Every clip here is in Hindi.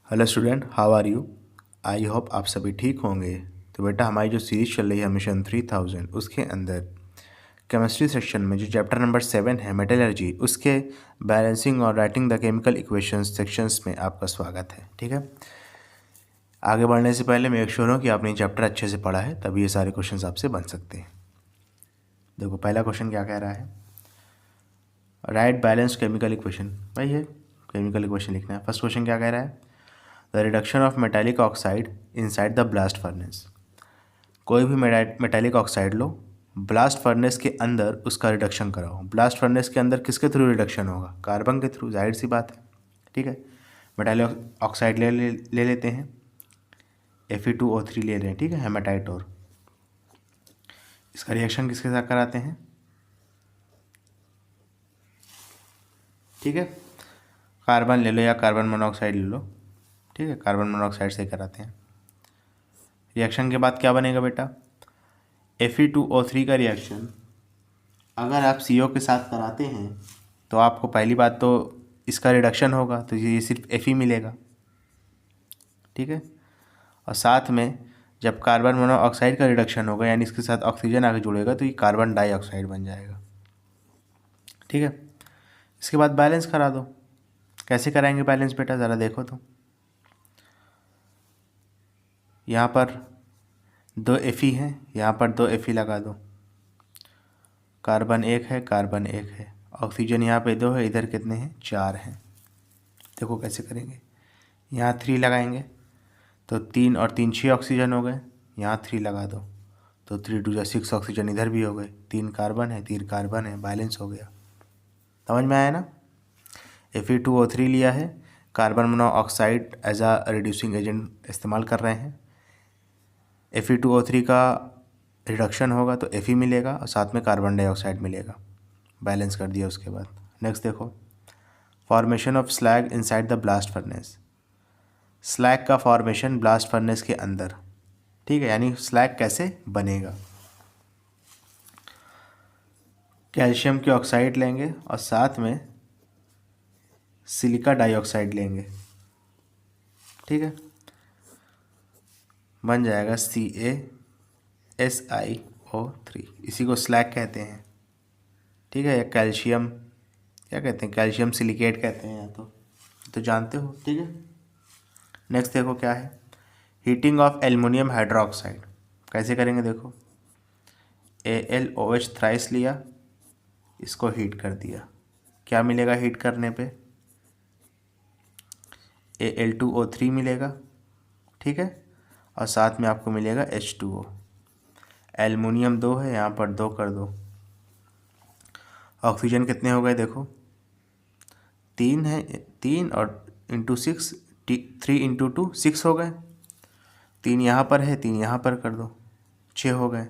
Hello student, how are you. I hope आप सभी ठीक होंगे। तो बेटा, हमारी जो सीरीज चल रही है मिशन 3000, उसके अंदर केमिस्ट्री सेक्शन में जो चैप्टर नंबर 7 है मेटलर्जी, उसके बैलेंसिंग और writing the chemical equations sections में आपका स्वागत है। ठीक है, आगे बढ़ने से पहले मेक श्योर हो कि आपने चैप्टर अच्छे से पढ़ा है, तभी ये सारे क्वेश्चंस आपसे बन सकते हैं। देखो, पहला क्वेश्चन क्या कह रहा है, राइट बैलेंस केमिकल इक्वेशन। भाई ये केमिकल इक्वेशन लिखना है। फर्स्ट क्वेश्चन क्या कह रहा है, the reduction of metallic oxide inside the blast furnace. कोई भी मेटालिक ऑक्साइड लो, ब्लास्ट फर्नेस के अंदर उसका रिडक्शन कराओ। ब्लास्ट फर्नेस के अंदर किसके थ्रू रिडक्शन होगा, कार्बन के थ्रू, जाहिर सी बात है। ठीक है, मेटालिक ऑक्साइड ले लेते हैं, Fe2O3 ले लें। ठीक है, हेमाटाइट। और इसका रिएक्शन किसके साथ कराते हैं, ठीक है, कार्बन ले लो या कार्बन मोनोऑक्साइड ले लो। ठीक है, कार्बन मोनोऑक्साइड से कराते हैं। रिएक्शन के बाद क्या बनेगा बेटा, Fe2O3 का रिएक्शन अगर आप CO के साथ कराते हैं तो आपको पहली बात तो इसका रिडक्शन होगा, तो ये सिर्फ Fe मिलेगा। ठीक है, और साथ में जब कार्बन मोनोऑक्साइड का रिडक्शन होगा यानी इसके साथ ऑक्सीजन आगे जुड़ेगा तो ये कार्बन डाइऑक्साइड बन जाएगा। ठीक है, इसके बाद बैलेंस करा दो। कैसे कराएंगे बैलेंस बेटा, ज़रा देखो तो। यहाँ पर 2 Fe हैं, यहाँ पर 2 Fe लगा दो। कार्बन 1 है, कार्बन 1 है, ऑक्सीजन यहाँ पे 2 है, इधर कितने हैं, 4 हैं। देखो कैसे करेंगे, यहाँ 3 लगाएंगे तो 3 और 3 6 ऑक्सीजन हो गए, यहाँ 3 लगा दो तो 3 2 6 ऑक्सीजन इधर भी हो गए। 3 कार्बन है, 3 कार्बन है, बैलेंस हो गया। समझ में आया ना। Fe2O3 लिया है, कार्बन मोनोऑक्साइड एज आ रिड्यूसिंग एजेंट इस्तेमाल कर रहे हैं। Fe2O3 का रिडक्शन होगा तो Fe मिलेगा और साथ में कार्बन डाइऑक्साइड मिलेगा। बैलेंस कर दिया। उसके बाद नेक्स्ट देखो, formation of slag inside the blast furnace. Slag का फॉर्मेशन ब्लास्ट फर्नेस के अंदर। ठीक है, यानी स्लैग कैसे बनेगा, कैल्शियम की ऑक्साइड लेंगे और साथ में सिलिका डाइऑक्साइड लेंगे। ठीक है, बन जाएगा CaSiO3, इसी को स्लैग कहते हैं। ठीक है, या कैल्शियम क्या कहते हैं, कैल्शियम सिलिकेट कहते हैं, या तो जानते हो। ठीक है, नेक्स्ट देखो क्या है, हीटिंग ऑफ एल्युमिनियम हाइड्रोक्साइड। कैसे करेंगे देखो, AlOH थ्राइस लिया, इसको हीट कर दिया, क्या मिलेगा हीट करने पे, Al2O3 मिलेगा। ठीक है, और साथ में आपको मिलेगा H2O। एल्युमिनियम 2 है, यहाँ पर 2 कर दो। ऑक्सीजन कितने हो गए देखो, 3 है, 3 और इंटू 6, 3 इंटू 2 6 हो गए। 3 यहाँ पर है, 3 यहाँ पर कर दो, 6 हो गए।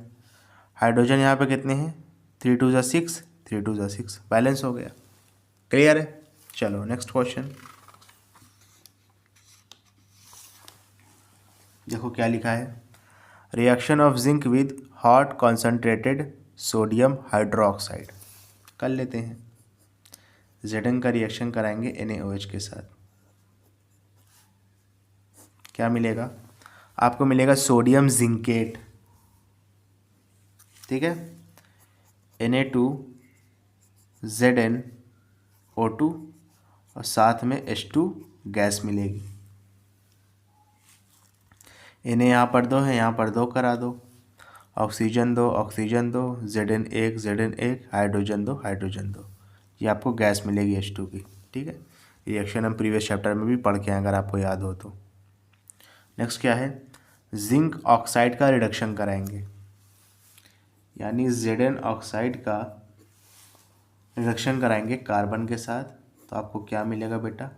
हाइड्रोजन यहाँ पे कितने हैं, 3 2 ज़ा 6, 3 2 ज़ा 6, बैलेंस हो गया। क्लियर है। चलो नेक्स्ट क्वेश्चन देखो क्या लिखा है, reaction of zinc with hot concentrated sodium hydroxide. कर लेते हैं, Zn का रिएक्शन कराएंगे NaOH के साथ। क्या मिलेगा, आपको मिलेगा सोडियम जिंकेट। ठीक है, Na2ZnO2 और साथ में H2 गैस मिलेगी। Na यहाँ पर 2 है, यहाँ पर 2 करा दो, oxygen 2 oxygen 2, Zn1 hydrogen 2 hydrogen 2, ये आपको गैस मिलेगी H2 की। ठीक है, रिएक्शन हम प्रीवियस चैप्टर में भी पढ़ के हैं अगर आपको याद हो तो। नेक्स्ट क्या है, जिंक ऑक्साइड का रिडक्शन कराएंगे, यानी Zn ऑक्साइड का रिडक्शन कराएंगे कार्बन के साथ, तो आपको क्या मिलेगा बेटा,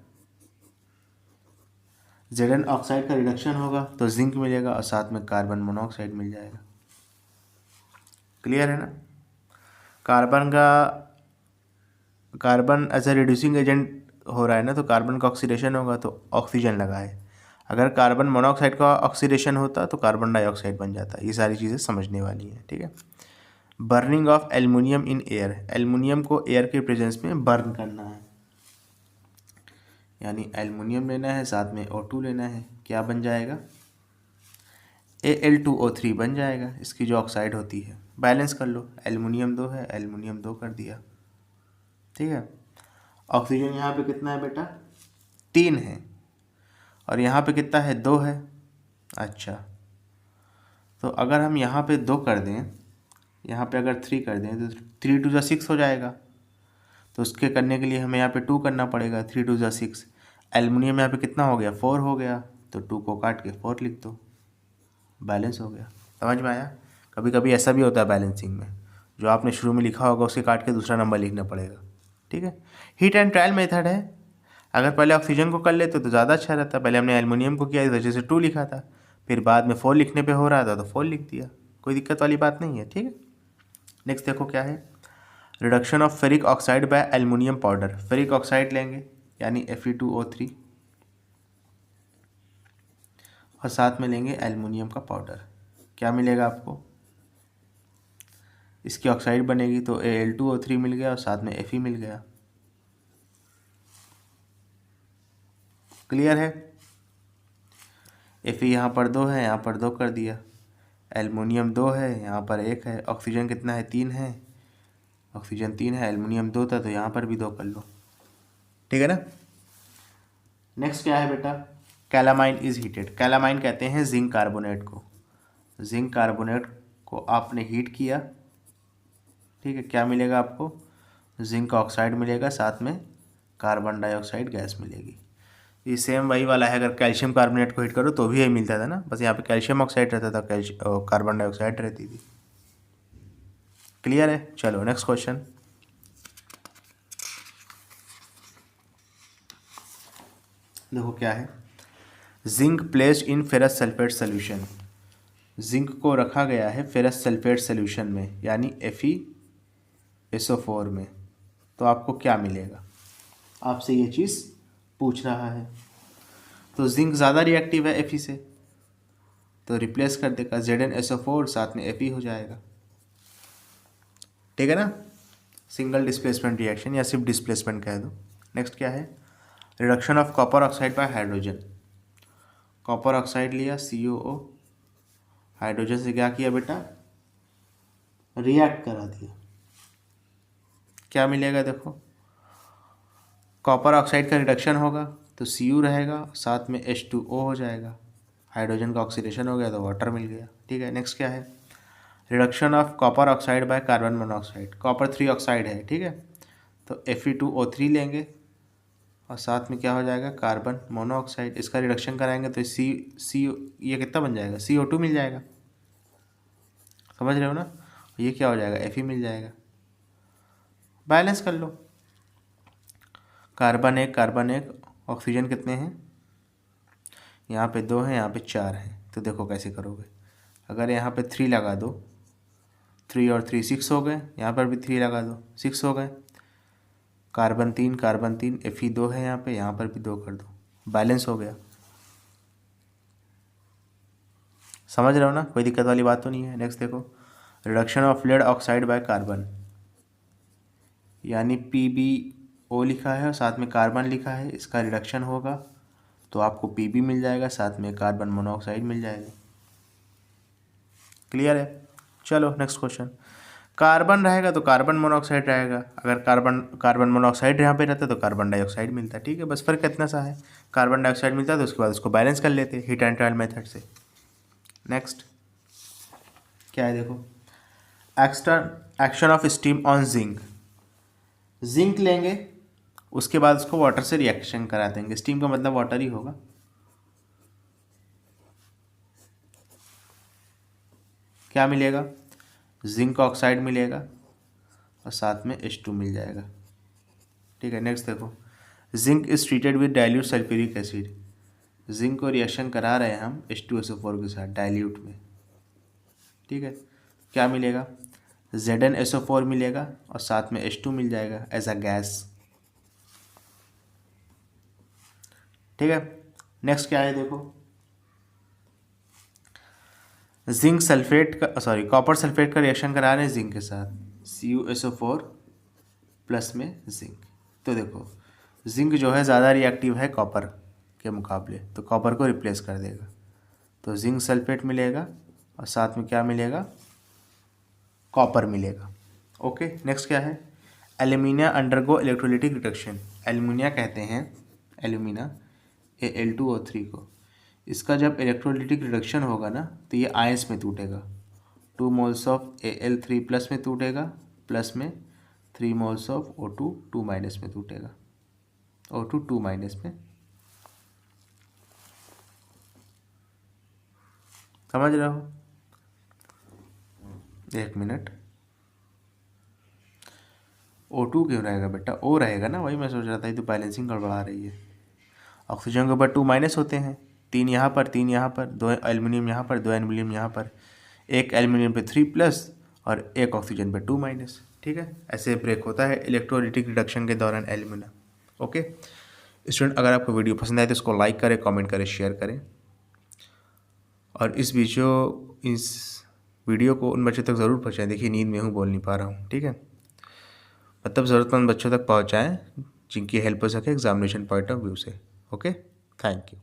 Zn ऑक्साइड का रिडक्शन होगा तो जिंक मिलेगा और साथ में कार्बन मोनोऑक्साइड मिल जाएगा। क्लियर है ना। Carbon as a reducing agent हो रहा है ना, तो कार्बन का ऑक्सीडेशन होगा तो ऑक्सीजन लगा है। अगर कार्बन मोनोऑक्साइड का ऑक्सीडेशन होता तो कार्बन डाइऑक्साइड बन जाता। ये सारी चीज़ें समझने वाली हैं। ठीक है, burning of aluminium in air, aluminium को एयर के प्रेजेंस में बर्न करना है। यानी एल्युमिनियम लेना है, साथ में O2 लेना है, क्या बन जाएगा, Al2O3 बन जाएगा, इसकी जो ऑक्साइड होती है। बैलेंस कर लो, एल्युमिनियम 2 है, एल्युमिनियम 2 कर दिया, ठीक है। ऑक्सीजन यहाँ पे कितना है बेटा, 3 है, और यहाँ पे कितना है, 2 है। अच्छा, तो अगर हम यहाँ पे 2 कर दें, यहाँ पे अगर 3 कर दें तो 3 2 6 हो जाएगा। तो उसके करने के लिए हमें यहाँ पे 2 करना पड़ेगा, 3 2 6। एल्युमिनियम यहाँ पे कितना हो गया, 4 हो गया, तो 2 को काट के 4 लिख दो, बैलेंस हो गया। समझ में आया। कभी कभी ऐसा भी होता है बैलेंसिंग में, जो आपने शुरू में लिखा होगा उसके काट के दूसरा नंबर लिखना पड़ेगा, ठीक है। हीट एंड ट्रायल मेथड है। अगर पहले ऑक्सीजन को कर लेते तो ज़्यादा अच्छा रहता। पहले हमने एल्युमिनियम को किया इस वजह से 2 लिखा था, फिर बाद में 4 लिखने पे हो रहा था तो 4 लिख दिया, कोई दिक्कत वाली बात नहीं है, ठीक है। नेक्स्ट देखो क्या है, reduction of ferric oxide by aluminium powder. Ferric oxide लेंगे यानी Fe2O3 और साथ में लेंगे एल्युमिनियम का पाउडर, क्या मिलेगा आपको, इसकी ऑक्साइड बनेगी तो Al2O3 मिल गया और साथ में Fe मिल गया। क्लियर है। Fe यहाँ पर 2 है, यहाँ पर 2 कर दिया, एल्युमिनियम 2 है, यहाँ पर 1 है, ऑक्सीजन कितना है, 3 है, ऑक्सीजन 3 है, एल्युमिनियम 2 था तो यहाँ पर भी 2 कर लो, ठीक है ना। नेक्स्ट क्या है बेटा, कैलामाइन इज हीटेड। कैलामाइन कहते हैं जिंक कार्बोनेट को। जिंक कार्बोनेट को आपने हीट किया, ठीक है, क्या मिलेगा आपको, जिंक ऑक्साइड मिलेगा, साथ में कार्बन डाइऑक्साइड गैस मिलेगी। ये सेम वही वाला है, अगर कैल्शियम कार्बोनेट को हीट करो तो भी यही मिलता था ना, बस यहाँ पे कैल्शियम ऑक्साइड रहता था, कार्बन डाइऑक्साइड रहती थी। क्लियर है। चलो नेक्स्ट क्वेश्चन, देखो क्या है, zinc placed in ferrous sulphate solution. Zinc को रखा गया है फेरस सल्फेट सोल्यूशन में यानी FeSO4 में, तो आपको क्या मिलेगा, आपसे ये चीज़ पूछ रहा है। तो जिंक ज़्यादा रिएक्टिव है Fe से, तो रिप्लेस कर देगा ZnSO4 साथ में Fe हो जाएगा, ठीक है ना। सिंगल डिस्प्लेसमेंट रिएक्शन या सिर्फ डिस्प्लेसमेंट कह दो। नेक्स्ट क्या है, reduction of copper oxide bye hydrogen. Copper oxide लिया COO, हाइड्रोजन से क्या किया बेटा, रिएक्ट करा दिया, क्या मिलेगा देखो, कॉपर ऑक्साइड का रिडक्शन होगा तो Cu रहेगा, साथ में H2O हो जाएगा, हाइड्रोजन का ऑक्सीडेशन हो गया तो वाटर मिल गया, ठीक है। नेक्स्ट क्या है, reduction of copper oxide by carbon monoxide. Copper 3 oxide है, ठीक है, तो Fe2O3 लेंगे और साथ में क्या हो जाएगा, कार्बन मोनोऑक्साइड, इसका रिडक्शन कराएंगे तो सी ये कितना बन जाएगा, CO2 मिल जाएगा, समझ रहे हो ना। ये क्या हो जाएगा, Fe मिल जाएगा, बैलेंस कर लो, कार्बन 1 ऑक्सीजन कितने हैं, यहाँ पे 2 हैं, यहाँ पे 4 हैं, तो देखो कैसे करोगे। अगर यहाँ पे 3 लगा दो, 3 और 3 6 हो गए, यहाँ पर भी 3 लगा दो, 6 हो गए, कार्बन 3 Fe 2 है, यहाँ पर भी 2 कर दो, बैलेंस हो गया। समझ रहे हो ना, कोई दिक्कत वाली बात तो नहीं है। नेक्स्ट देखो, reduction of lead oxide by carbon, यानी PbO लिखा है और साथ में कार्बन लिखा है, इसका रिडक्शन होगा तो आपको Pb मिल जाएगा, साथ में कार्बन मोनोऑक्साइड मिल जाएगा। क्लियर है। चलो नेक्स्ट क्वेश्चन, कार्बन रहेगा तो कार्बन मोनोऑक्साइड रहेगा, अगर कार्बन मोनोऑक्साइड यहाँ पे रहता है तो कार्बन डाइऑक्साइड मिलता है, ठीक है, बस फर्क इतना सा है, कार्बन डाइऑक्साइड मिलता है तो उसके बाद उसको बैलेंस कर लेते हैं हीट एंड ट्रायल मेथड से। नेक्स्ट क्या है देखो, action of steam on zinc. Zinc लेंगे, उसके बाद उसको वाटर से रिएक्शन करा देंगे, स्टीम का मतलब वाटर ही होगा, क्या मिलेगा, जिंक ऑक्साइड मिलेगा और साथ में H2 मिल जाएगा, ठीक है। नेक्स्ट देखो, zinc is treated with dilute sulphuric acid. Zinc को रिएक्शन करा रहे हैं हम H2SO4 के साथ डाइल्यूट में, ठीक है, क्या मिलेगा, ZnSO4 मिलेगा और साथ में H2 मिल जाएगा एज अ गैस, ठीक है। नेक्स्ट क्या है देखो, जिंक सल्फेट का कॉपर सल्फेट का रिएक्शन करा रहे हैं जिंक के साथ, CuSO4 प्लस में जिंक, तो देखो जिंक जो है ज़्यादा रिएक्टिव है कॉपर के मुकाबले, तो कॉपर को रिप्लेस कर देगा। तो जिंक सल्फेट मिलेगा और साथ में क्या मिलेगा, कॉपर मिलेगा। ओके, नेक्स्ट क्या है, alumina undergo electrolytic reduction. Alumina कहते हैं, एल्यूमिना Al2O3 को, इसका जब इलेक्ट्रोलिटिक रिडक्शन होगा ना तो ये आयंस में टूटेगा। 2 मोल्स ऑफ Al3 प्लस में टूटेगा, प्लस में 3 मोल्स ऑफ O2 2 माइनस में टूटेगा, O2 2 माइनस में। समझ रहे हो? एक मिनट, O2 क्यों रहेगा बेटा, O रहेगा ना, वही मैं सोच रहा था, ये तो बैलेंसिंग गड़बड़ा रही है। ऑक्सीजन के ऊपर 2 माइनस होते हैं, 3 यहाँ पर 3 यहाँ पर, 2 एल्युमिनियम यहाँ पर 2 एल्युमिनियम यहाँ पर, एक एल्युमिनियम पे 3 प्लस और एक ऑक्सीजन पे 2 माइनस। ठीक है, ऐसे ब्रेक होता है इलेक्ट्रोलिटिक रिडक्शन के दौरान एल्युमिना। ओके स्टूडेंट, अगर आपको वीडियो पसंद आए तो इसको लाइक करें, कमेंट करें, शेयर करें, और इस वीडियो को उन बच्चों तक ज़रूर पहुँचाएँ। देखिए नींद में हूँ, बोल नहीं पा रहा हूँ। ठीक है, मतलब ज़रूरतमंद बच्चों तक पहुँचाएँ जिनकी हेल्प हो सके एग्जामिनेशन पॉइंट ऑफ व्यू से। Okay, thank you.